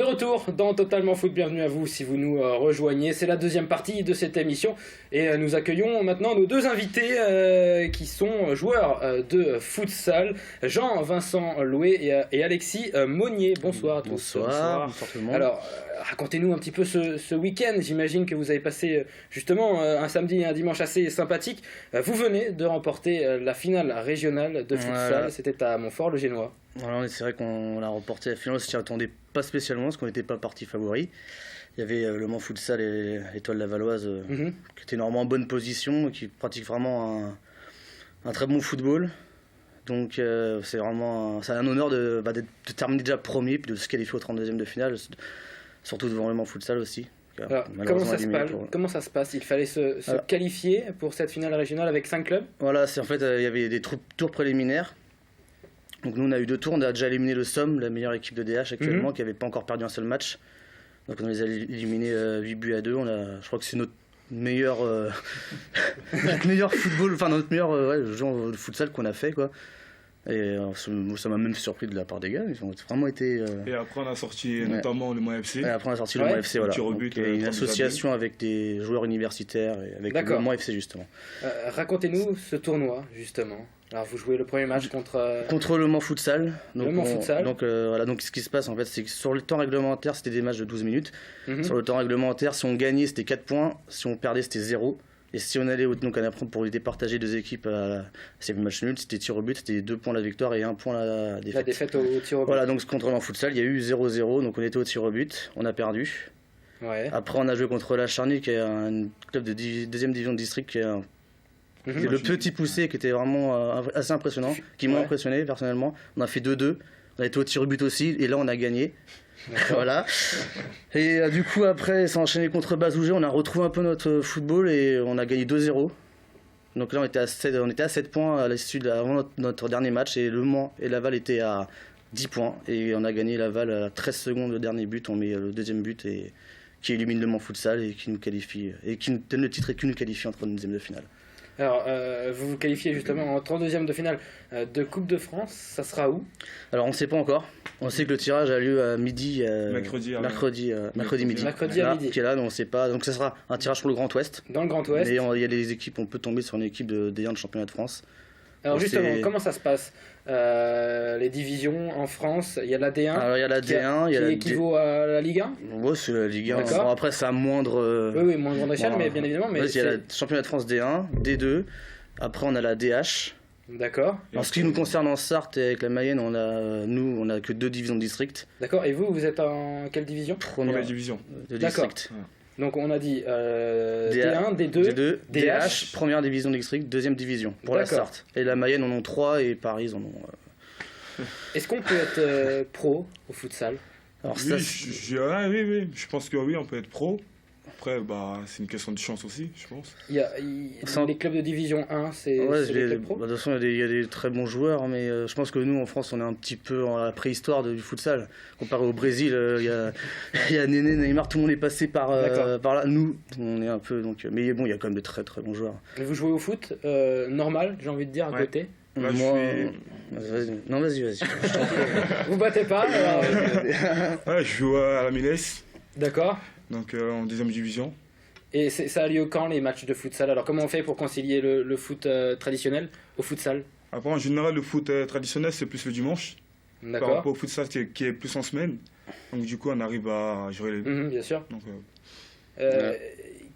retour dans Totalement Foot, bienvenue à vous si vous nous rejoignez, c'est la deuxième partie de cette émission et nous accueillons maintenant nos deux invités qui sont joueurs de futsal, Jean-Vincent Loué et Alexis Monnier. Bonsoir à tous. Bonsoir tout le monde. Alors, racontez-nous un petit peu ce week-end, j'imagine que vous avez passé justement un samedi et un dimanche assez sympathique. Vous venez de remporter la finale régionale de futsal, c'était à Montfort-le-Génois. Voilà, c'est vrai qu'on l'a remporté la finale, on s'y attendait pas spécialement parce qu'on n'était pas parti favori. Il y avait le Mans Futsal et l'Étoile Lavalloise qui étaient normalement en bonne position, qui pratiquent vraiment un très bon football. Donc c'est un honneur de terminer déjà premier puis de se qualifier au 32e de finale, surtout devant le Mans Futsal aussi. Alors, comment ça se passe? Il fallait se qualifier pour cette finale régionale avec 5 clubs? Voilà, en fait il y avait des tours préliminaires. Donc nous on a eu 2 tours, on a déjà éliminé le Somme, la meilleure équipe de DH actuellement, qui n'avait pas encore perdu un seul match. Donc on les a éliminés 8 buts à 2, je crois que c'est notre meilleur football, enfin notre meilleur genre de futsal qu'on a fait quoi. Et ça m'a même surpris de la part des gars, ils ont vraiment été... Et après on a sorti notamment le Mans FC. Et après on a sorti le Mans FC, voilà. Donc, une association avec des joueurs universitaires, et avec le Mans FC justement. Racontez-nous ce tournoi justement. Alors vous jouez le premier match contre le Mans Futsal. Donc, le Mans Futsal. Donc ce qui se passe en fait, c'est que sur le temps réglementaire, c'était des matchs de 12 minutes. Sur le temps réglementaire, si on gagnait, c'était 4 points. Si on perdait, c'était 0. Et si on allait donc pour les départager 2 équipes c'est le match nul, c'était tir au but, c'était 2 points la victoire et 1 point la défaite. La défaite au tir au but. Voilà, donc contre le Mans Futsal, il y a eu 0-0, donc on était au tir au but, on a perdu. Ouais. Après on a joué contre la Charny, qui est un club de 2e division de district, qui est le petit poussé, qui était vraiment assez impressionnant, qui m'a impressionné personnellement. On a fait 2-2, on a été au tir au but aussi, et là on a gagné. Voilà. Et du coup après ça a enchaîné contre Bazougé, on a retrouvé un peu notre football et on a gagné 2-0. Donc là on était à 7 points à l'issue avant notre dernier match, et Le Mans et Laval étaient à 10 points et on a gagné Laval à 13 secondes le dernier but, on met le deuxième but et qui élimine Le Mans Futsal et qui nous qualifie et qui nous donne le titre et qui nous qualifie en 32e de finale. Alors, vous vous qualifiez justement en 32e de finale de Coupe de France, ça sera où? Alors on ne sait pas encore, on sait que le tirage a lieu à midi, mercredi midi. Mercredi à midi. Qui est là, mais on ne sait pas, donc ça sera un tirage pour le Grand Ouest. Dans le Grand Ouest. Et il y a des équipes, on peut tomber sur une équipe de D1 de championnat de France. Alors donc justement, comment ça se passe? Les divisions en France, il y a la D1. Alors il y a la D1, qui équivaut à la Ligue 1. Ouais, c'est la Ligue 1. Bon, après c'est à moindre. Oui, moins grande échelle, mais bien évidemment. Mais il y a le championnat de France D1, D2. Après on a la DH. D'accord. En ce qui nous concerne en Sarthe et avec la Mayenne, on a que 2 divisions de district. D'accord. Et vous êtes en quelle division? Première division de district. Donc on a dit D1, D2, DH, première division de district, 2e division pour la Sarthe. Et la Mayenne en ont 3 et Paris en ont... Est-ce qu'on peut être pro au futsal? Alors, oui, oui, je pense que oui, on peut être pro. Après, c'est une question de chance aussi, je pense. Les clubs de division 1, c'est les clubs pro? De toute façon, il y a des très bons joueurs, mais je pense que nous, en France, on est un petit peu en la préhistoire du futsal. Comparé au Brésil, il y a Néné, Neymar, tout le monde est passé par là. Nous, on est un peu... mais bon, il y a quand même de très très bons joueurs. Mais vous jouez au foot normal, j'ai envie de dire, à côté? Là, vas-y. Vous battez pas je joue à la Mines. D'accord. Donc en 2e division. Et ça a lieu quand les matchs de futsal? Alors comment on fait pour concilier le foot traditionnel au futsal? Après en général le foot traditionnel c'est plus le dimanche. D'accord. Par rapport au futsal qui est plus en semaine. Donc du coup on arrive à gérer les deux. Bien sûr. Donc,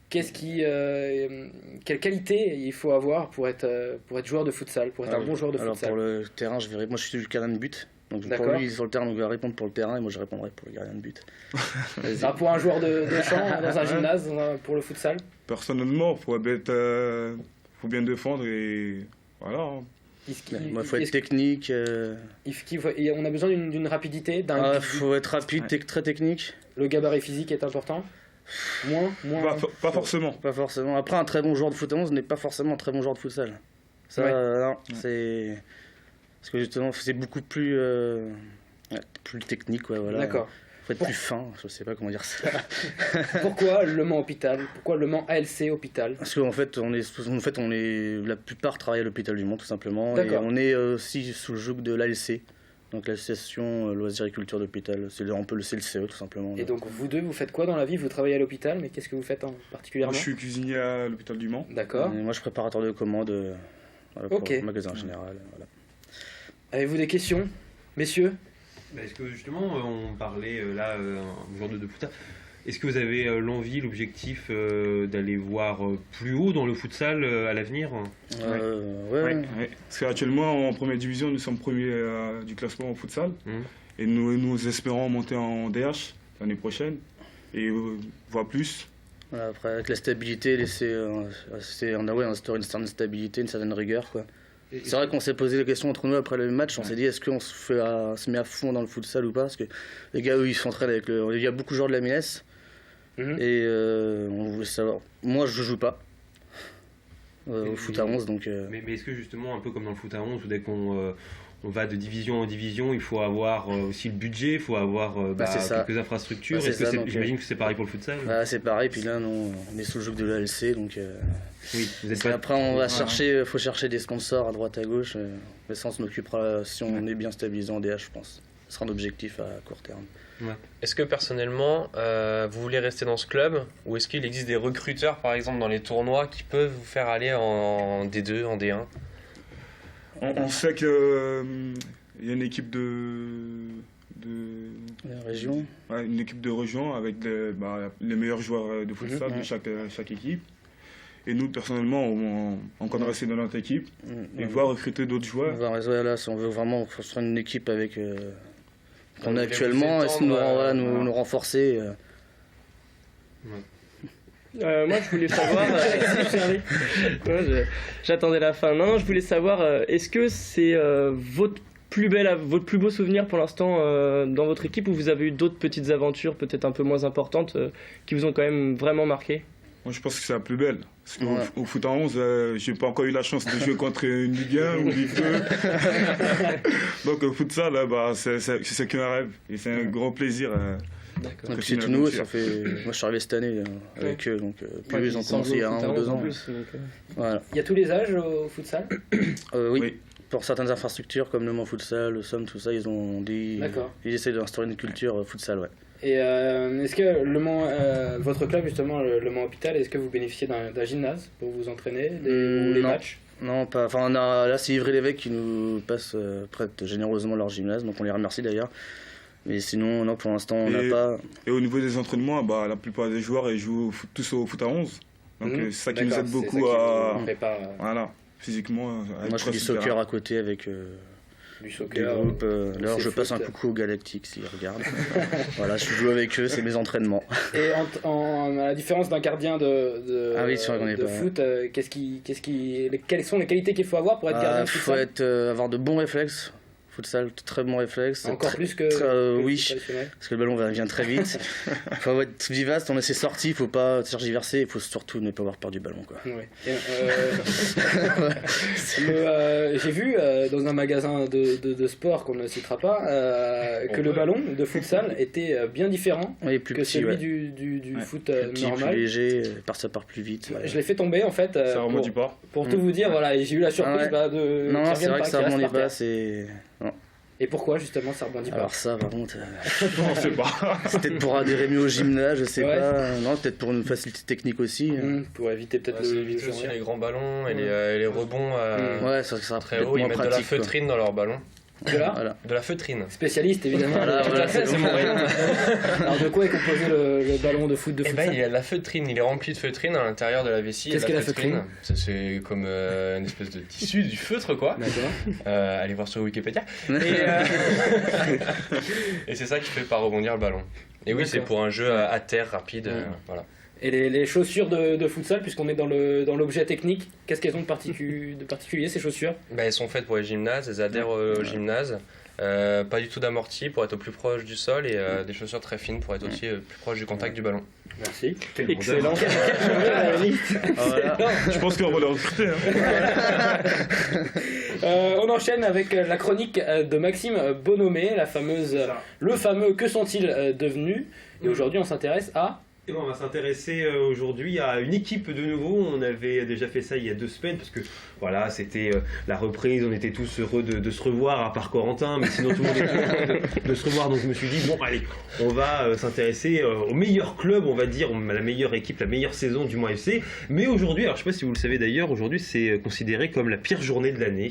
quelle qualité il faut avoir pour être joueur de futsal, pour être un bon joueur de futsal? Pour le terrain, moi je suis le gardien de but. Donc pour lui sur le terrain, il va répondre pour le terrain et moi je répondrai pour le gardien de but. Pour un joueur de champ dans un gymnase pour le futsal? Personnellement, faut bien défendre et voilà. Il faut être technique. On a besoin d'une rapidité, il faut être rapide, très technique. Le gabarit physique est important? Moins Pas forcément. Pas forcément. Après, un très bon joueur de foot 11 n'est pas forcément un très bon joueur de futsal. Ça, non, c'est... Parce que justement, c'est beaucoup plus technique, voilà. D'accord. Il faut être plus fin, je sais pas comment dire ça. Pourquoi Le Mans Hôpital? Pourquoi Le Mans ALC Hôpital? Parce qu'en fait, la plupart travaillent à l'hôpital du Mans, tout simplement. D'accord. Et on est aussi sous le joug de l'ALC. Donc l'association loisirs et culture d'hôpital, c'est un peu le CE tout simplement. Et donc vous deux, vous faites quoi dans la vie? Vous travaillez à l'hôpital, mais qu'est-ce que vous faites particulièrement? Je suis cuisinier à l'hôpital du Mans. D'accord. Et moi je suis préparateur de commandes pour Ok. le magasin général. Voilà. Avez-vous des questions, messieurs? Est-ce que justement, on parlait là un jour de futsal, est-ce que vous avez l'envie, l'objectif d'aller voir plus haut dans le futsal à l'avenir? Ouais. Parce qu'actuellement, en première division, nous sommes premiers du classement au futsal. Et nous espérons monter en DH l'année prochaine et voir plus. Voilà, après, avec la stabilité, on a instauré une certaine stabilité, une certaine rigueur, quoi. C'est vrai qu'on s'est posé la question entre nous après le match, on s'est dit est-ce qu'on se met à fond dans le futsal ou pas, parce que les gars eux ils s'entraînent avec il y a beaucoup de joueurs de la Mines et on voulait savoir. Moi je joue pas au foot à 11 donc. Mais est-ce que justement un peu comme dans le foot à 11 où dès qu'on on va de division en division, il faut avoir aussi le budget, il faut avoir quelques infrastructures. J'imagine que c'est pareil pour le futsal. C'est pareil, puis là on est sous le joug de l'ALC donc. Oui, vous êtes pas... Après on va faut chercher des sponsors à droite à gauche, mais ça on s'en occupera si on est bien stabilisé en DH je pense. Ce sera un objectif à court terme. Ouais. Est-ce que personnellement vous voulez rester dans ce club ou est-ce qu'il existe des recruteurs par exemple dans les tournois qui peuvent vous faire aller en D2, en D1? On sait qu'il y a une équipe de région. Ouais, une équipe de région avec les meilleurs joueurs de futsal de chaque équipe. Et nous, personnellement, on compte rester dans notre équipe et voir recruter d'autres joueurs. Là, si on veut vraiment construire une équipe avec qu'on a actuellement, et nous renforcer. Moi je voulais savoir j'attendais la fin. Non, je voulais savoir est-ce que c'est votre plus beau souvenir pour l'instant dans votre équipe ou vous avez eu d'autres petites aventures peut-être un peu moins importantes qui vous ont quand même vraiment marqué? Moi je pense que c'est la plus belle. Parce qu'au foot en 11, j'ai pas encore eu la chance de jouer contre une Ligue 1 ou Ligue 2. Donc au futsal, c'est qu'un rêve et c'est un grand plaisir. Et puis c'est tout nouveau, moi je suis arrivé cette année avec eux, donc puis ils ont commencé il y a 1 ou 2 ans. Voilà. Il y a tous les âges au futsal? Oui. Pour certaines infrastructures comme le Mans Futsal, le Somme, tout ça, ils essaient d'instaurer une culture futsal, ouais. Et est-ce que le Mans, votre club justement, le Mans Hôpital, est-ce que vous bénéficiez d'un gymnase pour vous entraîner, ou les matchs? Non, pas. Enfin, là c'est Ivry-l'Évêque qui nous prête généreusement leur gymnase, donc on les remercie d'ailleurs. Mais sinon, non, pour l'instant, on n'a pas. Et au niveau des entraînements, la plupart des joueurs ils jouent tous au foot à 11. Donc c'est ça qui nous aide beaucoup à. Voilà, physiquement. Moi, je fais du soccer à côté avec. Du soccer. Des groupes. D'ailleurs, je passe un coucou aux Galactiques s'ils regardent. Voilà, je joue avec eux, c'est mes entraînements. Et à la différence d'un gardien de foot, quelles sont les qualités qu'il faut avoir pour être gardien de foot? Il faut avoir de bons réflexes. Futsal, très bon réflexe. Encore plus que oui, parce que le ballon vient très vite. Il faut être vivace dans ses sorties, il ne faut pas tergiverser, il faut surtout ne pas avoir peur du ballon. Quoi. Ouais. J'ai vu dans un magasin de sport qu'on ne citera pas que le ballon de futsal était bien différent que celui du foot normal. Plus léger, ça part plus vite. Ouais. Je l'ai fait tomber en fait. Ça rebondit pas. Pour tout vous dire, voilà, j'ai eu la surprise de. Non, c'est vrai que ça rebondit pas, c'est. Non. Et pourquoi justement ça rebondit pas? Alors ça par contre, on sait pas. C'est peut-être pour adhérer mieux au gymnase, je sais pas. Non, peut-être pour une facilité technique aussi. Pour éviter peut-être éviter aussi les grands ballons et les rebonds ça très haut. Ils mettent de la feutrine dans leur ballon. De la feutrine. Spécialiste évidemment. C'est mon rayon. Alors de quoi est composé le ballon de foot de futsal? Il y a de la feutrine, il est rempli de feutrine à l'intérieur de la vessie. Qu'est-ce qu'est la feutrine? C'est comme une espèce de tissu, du feutre quoi. D'accord. Allez voir sur Wikipédia. Et c'est ça qui fait pas rebondir le ballon. Et oui, c'est pour un jeu à terre rapide. Voilà. Et les chaussures de futsal, puisqu'on est dans l'objet technique, qu'est-ce qu'elles ont de particulier ces chaussures? Elles sont faites pour les gymnases, elles adhèrent au gymnase. Pas du tout d'amorti pour être au plus proche du sol et des chaussures très fines pour être aussi plus proche du contact du ballon. Merci. Excellent. Je pense qu'on va le recruter. On enchaîne avec la chronique de Maxime Bonhomé, le fameux Que sont-ils devenus? Et aujourd'hui on s'intéresse à Et on va s'intéresser aujourd'hui à une équipe de nouveau. On avait déjà fait ça il y a 2 semaines parce que voilà, c'était la reprise, on était tous heureux de se revoir, à part Corentin, mais sinon tout le monde était heureux de se revoir. Donc je me suis dit, bon allez, on va s'intéresser au meilleur club, on va dire, la meilleure équipe, la meilleure saison du Mans FC. Mais aujourd'hui, alors je ne sais pas si vous le savez d'ailleurs, aujourd'hui c'est considéré comme la pire journée de l'année.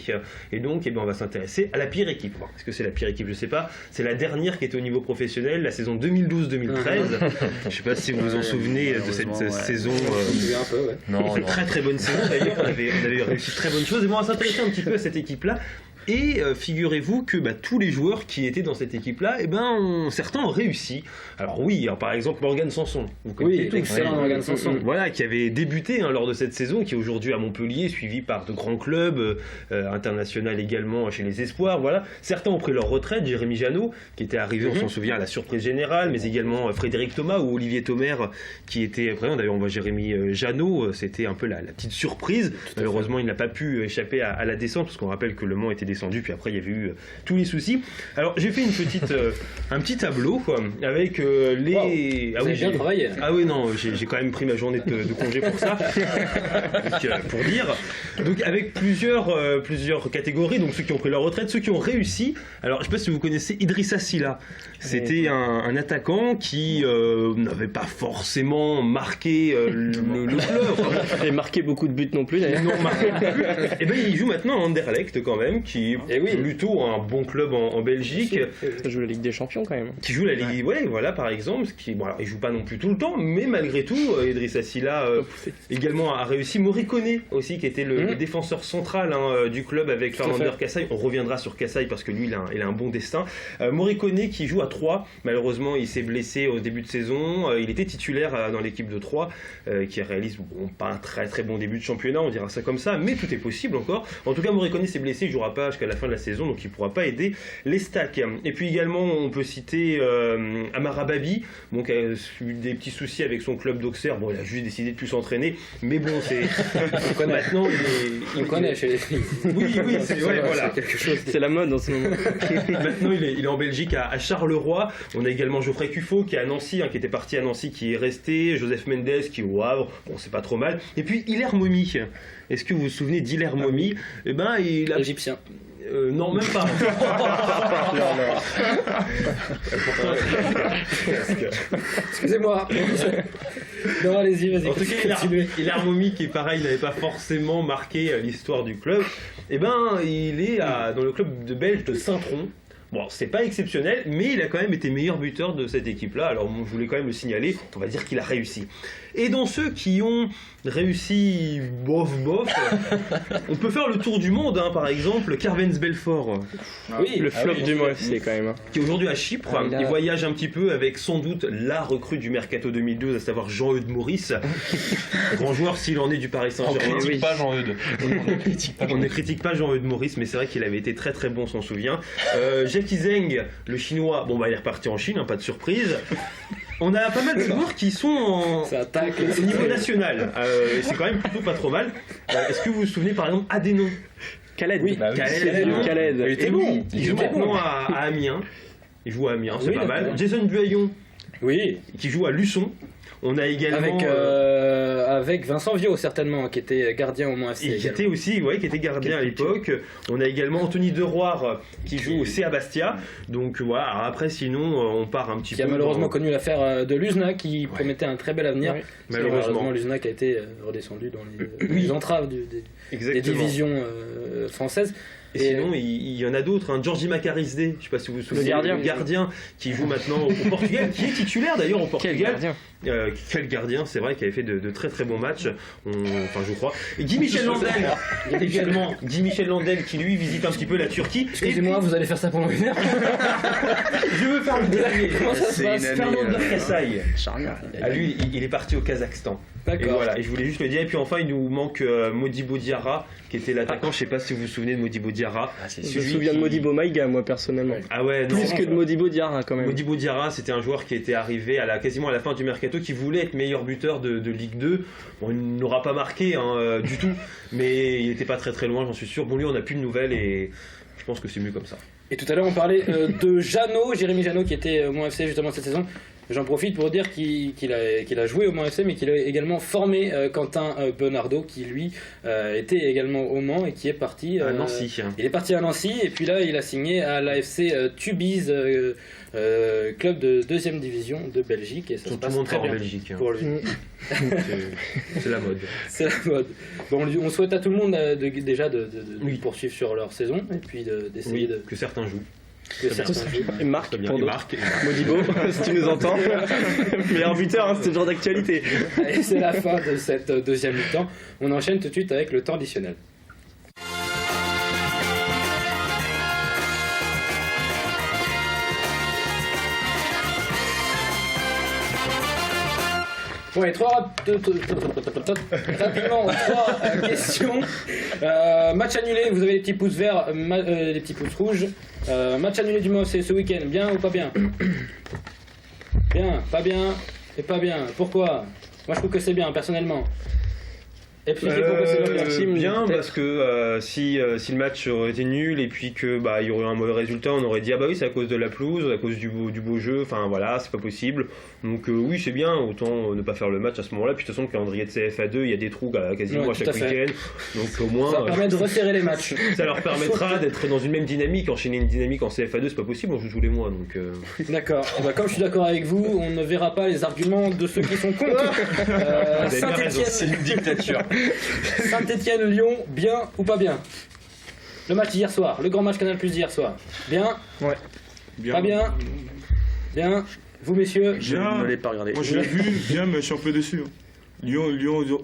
Et donc on va s'intéresser à la pire équipe. Bon, est-ce que c'est la pire équipe? Je ne sais pas. C'est la dernière qui était au niveau professionnel, la saison 2012-2013. Je ne sais pas si vous vous en souvenez de cette saison. Un peu, ouais. Non, très très bonne saison d'ailleurs, on avait réussi de très bonnes choses. Et bon, on va s'intéresser un petit peu à cette équipe-là. Et figurez-vous que tous les joueurs qui étaient dans cette équipe-là, certains ont réussi. Alors oui, par exemple Morgan Sanson, vous connaissez tous. Excellent Morgan Sanson. Voilà, qui avait débuté lors de cette saison, qui est aujourd'hui à Montpellier, suivi par de grands clubs internationaux également chez les Espoirs. Voilà, certains ont pris leur retraite. Jérémy Janot, qui était arrivé, on s'en souvient, à la surprise générale, mais également Frédéric Thomas ou Olivier Thomer, qui était présent. D'ailleurs, on voit Jérémy Janot, c'était un peu la petite surprise. Malheureusement, il n'a pas pu échapper à la descente, parce qu'on rappelle que Le Mans était descendu, puis après il y avait eu tous les soucis. Alors j'ai fait un petit tableau avec les... Wow, vous avez bien travaillé. Ah oui, non, j'ai quand même pris ma journée de congé pour ça. Donc, pour dire. Donc avec plusieurs catégories, donc ceux qui ont pris leur retraite, ceux qui ont réussi. Alors je ne sais pas si vous connaissez Idrissa Sylla. C'était un attaquant qui n'avait pas forcément marqué le club. Et marqué beaucoup de buts non plus d'ailleurs. Non, marqué beaucoup de buts. Et il joue maintenant à Anderlecht quand même, qui est plutôt un bon club en Belgique. Il joue la Ligue des Champions quand même. Qui joue la Ligue, voilà par exemple. Alors, il joue pas non plus tout le temps, mais malgré tout, Idrissa Sylla également a réussi. Moricone aussi, qui était le défenseur central du club avec Fernando Cassagne. On reviendra sur Cassagne parce que lui, il a un bon destin. Moricone qui joue à 3. Malheureusement, il s'est blessé au début de saison. Il était titulaire dans l'équipe de 3, qui réalise pas un très très bon début de championnat, on dira ça comme ça, mais tout est possible encore. En tout cas, Moricone s'est blessé, il jouera pas jusqu'à la fin de la saison, donc il ne pourra pas aider les Stacks. Et puis également, on peut citer Amara Babi, qui a eu des petits soucis avec son club d'Auxerre. Bon, il a juste décidé de plus s'entraîner, mais bon, c'est... Maintenant, on connaît chez les filles. Oui, voilà. Quelque chose. C'est la mode en ce moment. Maintenant, il est en Belgique à Charleroi. On a également Geoffrey Cuffot qui est à Nancy, qui était parti à Nancy, qui est resté. Joseph Mendes qui est au Havre. Bon, c'est pas trop mal. Et puis Hilaire Momi. Est-ce que vous vous souvenez d'Hilaire Momi? Il a... Égyptien. Non, même pas. Excusez-moi. Non, allez-y, vas-y. En tout cas, Hilaire Momi, qui pareil, n'avait pas forcément marqué l'histoire du club. Il est dans le club de Belge de Saint-Tron. Bon, c'est pas exceptionnel, mais il a quand même été meilleur buteur de cette équipe-là. Alors, je voulais quand même le signaler. On va dire qu'il a réussi. Et dans ceux qui ont réussi bof, on peut faire le tour du monde, par exemple, Carvens Belfort. Oui, le flop du Mans FC quand même. Qui est aujourd'hui à Chypre. Il voyage un petit peu avec sans doute la recrue du Mercato 2012, à savoir Jean-Eudes Maurice. Grand joueur s'il en est du Paris Saint-Germain. On ne critique pas Jean-Eudes. On ne critique pas Jean-Eudes Maurice, mais c'est vrai qu'il avait été très très bon, on s'en souvient. Jackie Zeng, le chinois, il est reparti en Chine, pas de surprise. On a pas mal de joueurs qui sont au niveau national. C'est quand même plutôt pas trop mal. Est-ce que vous vous souvenez par exemple Adénon? Khaled. Oui, Khaled. Il était bon. Il joue maintenant à Amiens. Il joue à Amiens, c'est pas mal. Jason Buaillon. Oui. Qui joue à Luçon. On a également avec Vincent Viau certainement, qui était gardien au Mans FC. Et qui était aussi, qui était gardien à l'époque. On a également Anthony Deroire qui joue au CA Bastia. Donc voilà. Alors après, sinon, on part un petit peu. Qui a malheureusement connu l'affaire de Luzna, qui promettait un très bel avenir. Oui. Malheureusement, Luzna qui a été redescendu dans les entraves des divisions françaises. Et sinon, il y en a d'autres. Georgi Macarizde, je ne sais pas si vous vous souvenez, le gardien qui joue maintenant au Portugal, qui est titulaire d'ailleurs au Portugal. Quel gardien, c'est vrai, qui avait fait de très très bons matchs, je crois. Et Guy-Michel Landel, également. Guy-Michel Landel qui lui visite un petit peu la Turquie. Excusez-moi, vous allez faire ça pendant une heure? Je veux faire le dernier. Comment ça se passe? Fernando Kassaï. Lui, il est parti au Kazakhstan. D'accord. Et voilà, et je voulais juste le dire. Et puis enfin, il nous manque Modibo Diarra, qui était l'attaquant. Je ne sais pas si vous vous souvenez de Modibo Diarra. Je me souviens de Modibo Maïga, moi personnellement. Ah ouais, non. Plus que de Modibo Diarra quand même. Modibo Diarra, c'était un joueur qui était arrivé quasiment à la fin du mercato, qui voulait être meilleur buteur de Ligue 2. Bon, il n'aura pas marqué du tout, mais il n'était pas très très loin, j'en suis sûr. Bon, lui, on n'a plus de nouvelles et je pense que c'est mieux comme ça. Et tout à l'heure, on parlait de Janot, Jérémy Janot, qui était au Mans FC justement cette saison. J'en profite pour dire qu'il a joué au Mans FC, mais qu'il a également formé Quentin Benardo, qui lui était également au Mans et qui est parti à Nancy. Il est parti à Nancy et puis là il a signé à l'AFC Tubize, club de 2e division de Belgique, et ça se passe très bien Belgique, pour lui. C'est la mode. C'est la mode. Bon, on souhaite à tout le monde déjà de poursuivre sur leur saison et puis d'essayer de que certains jouent. Et Marc, pour Marc. Modibo, si tu nous entends. Meilleur buteur, hein, c'est le genre d'actualité. Et c'est la fin de cette deuxième mi-temps. On enchaîne tout de suite avec le temps additionnel. Bon, et rapidement, 3 questions. Match annulé, vous avez les petits pouces verts, les petits pouces rouges. Match annulé du Mans FC ce week-end, bien ou pas bien? Bien, pas bien et pas bien. Pourquoi? Moi je trouve que c'est bien, personnellement. Expliquez pourquoi c'est bien, parce que si le match aurait été nul et puis que il y aurait un mauvais résultat, on aurait dit ah bah oui c'est à cause de la pelouse, à cause du beau jeu, enfin voilà, c'est pas possible. Donc oui c'est bien, autant ne pas faire le match à ce moment-là. Puis de toute façon le calendrier de CFA2, il y a des trous quasiment à chaque week-end. Donc au moins ça permet de resserrer les matchs. Ça leur permettra d'être dans une même dynamique. Enchaîner une dynamique en CFA2 c'est pas possible, on joue tous les mois donc. D'accord. Comme je suis d'accord avec vous, on ne verra pas les arguments de ceux qui sont contre. Saint-Étienne, c'est une dictature. Saint-Étienne, Lyon, bien ou pas bien? Le match d'hier soir, le grand match Canal+ d'hier soir. Bien? Ouais. Bien. Pas bien? Bien. Vous messieurs? Je ne l'ai pas regardé. Moi je l'ai vu bien, mais je suis un peu déçu. Lyon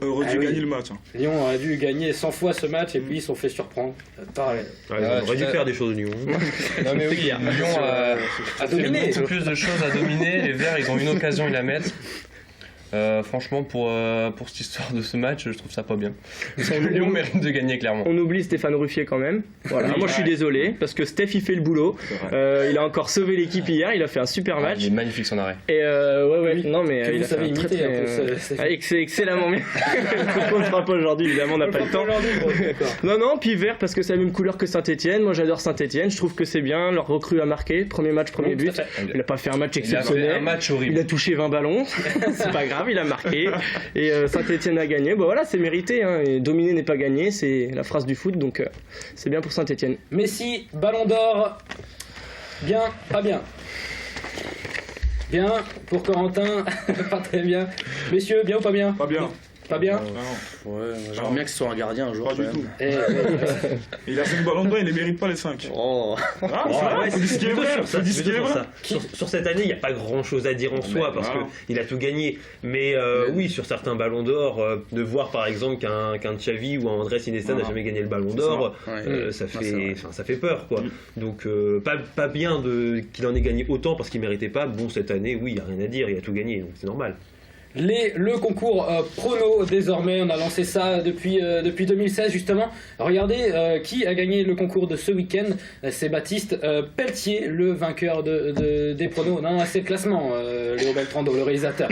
aurait dû gagner le match. Lyon aurait dû gagner 100 fois ce match et puis ils se sont fait surprendre. Pareil. Ils auraient dû faire des choses Lyon. Non mais oui, Lyon a dominé. beaucoup plus de choses à dominer. Les Verts, ils ont une occasion, ils la mettent. Franchement, pour cette histoire de ce match, je trouve ça pas bien. Lyon mérite de gagner, clairement. On oublie Stéphane Ruffier quand même. Voilà. Moi je suis désolé parce que Steph il fait le boulot. Il a encore sauvé l'équipe hier, il a fait un super match. Il est magnifique son arrêt. Et ouais, non mais Que il vous a fait savez un très, imiter très, excellemment bien. On ne fera pas aujourd'hui, évidemment, on n'a pas le temps. Non, puis vert parce que c'est la même couleur que Saint-Étienne. Moi j'adore Saint-Étienne, je trouve que c'est bien. Leur recrue a marqué, premier match, premier but. Il a pas fait un match exceptionnel. Il a fait un match horrible. Il a touché 20 ballons, c'est pas grave, il a marqué. Et Saint-Étienne a gagné. Bon voilà, c'est mérité. Hein. Et dominer n'est pas gagner, c'est la phrase du foot, donc c'est bien pour Saint-Étienne. Messi, Ballon d'Or, bien, pas bien. Bien pour Corentin, pas très bien. Messieurs, bien ou pas bien? Pas bien. Pas bien? Ouais, j'aimerais bien que ce soit un gardien un jour. Pas du quand tout. même. Il a 5 ballons d'or, il les mérite pas les 5. Oh. Faut dire ce qui est vrai. Faut dire ce qui est vrai. Sur cette année, il n'y a pas grand chose à dire en soi parce qu'il a tout gagné. Mais oui, sur certains ballons d'or, de voir par exemple qu'un Xavi ou un Andrés Iniesta n'a jamais gagné le ballon d'or, ça fait peur quoi. Donc pas bien qu'il en ait gagné autant parce qu'il méritait pas. Bon, cette année, oui, il n'y a rien à dire, il a tout gagné, donc c'est normal. Le concours prono désormais, on a lancé ça depuis 2016 justement. Regardez qui a gagné le concours de ce week-end. C'est Baptiste Pelletier, le vainqueur des pronos. Non, c'est le classement, Léo Beltrando, le réalisateur.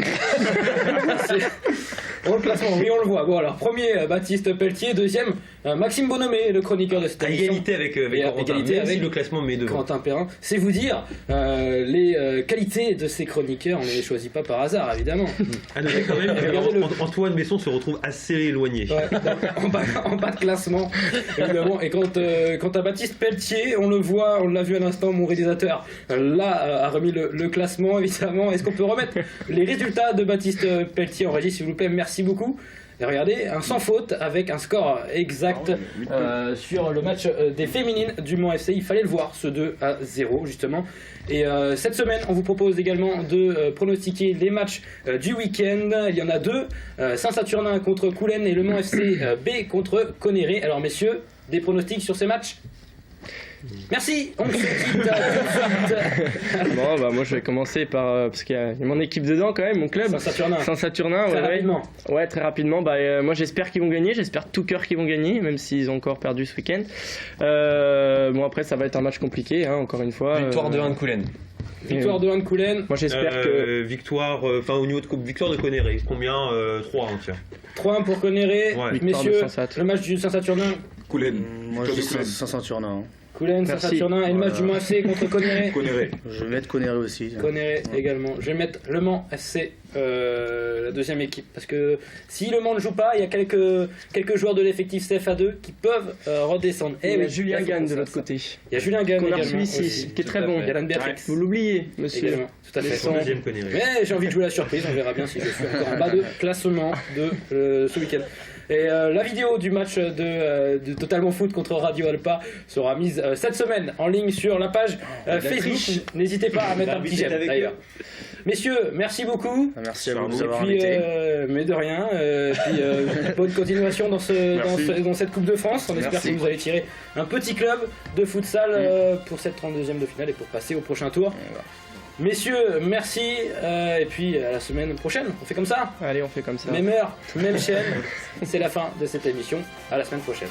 Le classement, oui on le voit. Bon alors premier Baptiste Pelletier, deuxième Maxime Bonhomé, le chroniqueur de cette émission. Égalité avec Corentin, avec le classement met devant. Quentin Perrin. C'est vous dire les qualités de ces chroniqueurs, on ne les choisit pas par hasard évidemment. Ah non, quand même, Antoine Besson se retrouve assez éloigné. Ouais, en bas de classement, évidemment. Et quant à Baptiste Pelletier, on le voit, on l'a vu à l'instant, mon réalisateur, là, a remis le classement, évidemment. Est-ce qu'on peut remettre les résultats de Baptiste Pelletier en régie, s'il vous plaît? Merci beaucoup. Et regardez, un sans faute avec un score exact sur le match des féminines du Mans FC. Il fallait le voir, ce 2-0 justement. Et cette semaine, on vous propose également de pronostiquer les matchs du week-end. Il y en a deux, Saint-Saturnin contre Coulennes et le Mans FC B contre Conneré. Alors messieurs, des pronostics sur ces matchs? Merci, on se quitte tout de suite. Bon, moi je vais commencer par parce qu'il y a mon équipe dedans quand même, mon club. Saint-Saturnin, très rapidement. Ouais, très rapidement. Moi j'espère qu'ils vont gagner, j'espère tout cœur qu'ils vont gagner, même s'ils ont encore perdu ce week-end. Bon après ça va être un match compliqué, hein, encore une fois. Victoire de 1 de Coulennes. Victoire de 1 de Coulennes. Moi j'espère que victoire, au niveau de victoire de Conneré. Combien 3-1 tiens. 3-1 pour Conneré. Ouais. Messieurs, le match du Saint-Saturnin. Coulennes. Moi je dis Saint-Saturnin. Coulennes, Saint-Saturnin et le match du Mans FC contre Conneré. Je vais mettre Conneré aussi. Conneré également. Je vais mettre Le Mans FC, la deuxième équipe. Parce que si Le Mans ne joue pas, il y a quelques joueurs de l'effectif CFA2 qui peuvent redescendre. Et oui, Julien Gagne de l'autre côté. Il y a Julien Gagne également. Ici, qui est très bon. Alan Béatrix. Vous l'oubliez, monsieur. Également. Tout à fait. Mais j'ai envie de jouer la surprise. On verra bien si je suis encore en bas de classement de ce week-end. Et la vidéo du match de Totalement Foot contre Radio Alpa sera mise cette semaine en ligne sur la page Facebook. N'hésitez pas à mettre un petit j'aime d'ailleurs. Messieurs, merci beaucoup. Merci à vous de nous avoir invités. Mais de rien. Bonne continuation dans cette Coupe de France. On espère que vous allez tirer un petit club de futsal pour cette 32e de finale et pour passer au prochain tour. Messieurs, merci, et puis à la semaine prochaine, on fait comme ça. Allez, on fait comme ça. Même heure, même chaîne, c'est la fin de cette émission, à la semaine prochaine.